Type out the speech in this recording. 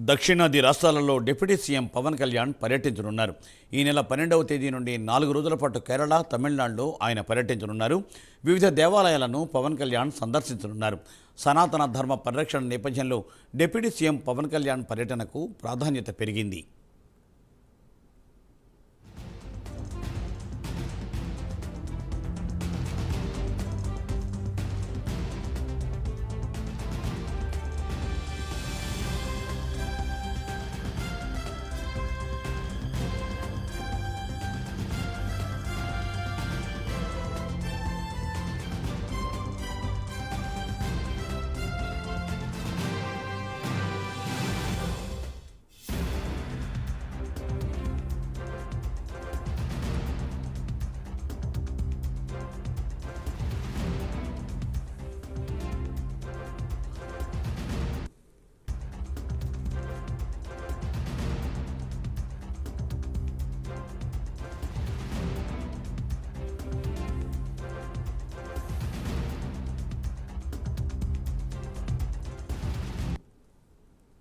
దక్షిణాది రాష్ట్రాలలో deputy CM Pawan Kalyan పర్యటించనున్నారు. ఈ నెల 12వ తేదీ నుండి 4 రోజుల పాటు కేరళ, తమిళనాడులో ఆయన పర్యటించనున్నారు. వివిధ దేవాలయాలను పవన్ కళ్యాణ్ సందర్శించనున్నారు. సనాతన ధర్మ పరిరక్షణ నేపథ్యంలో డిప్యూటీ సీఎం పవన్ కళ్యాణ్ పర్యటనకు ప్రాధాన్యత పెరిగింది.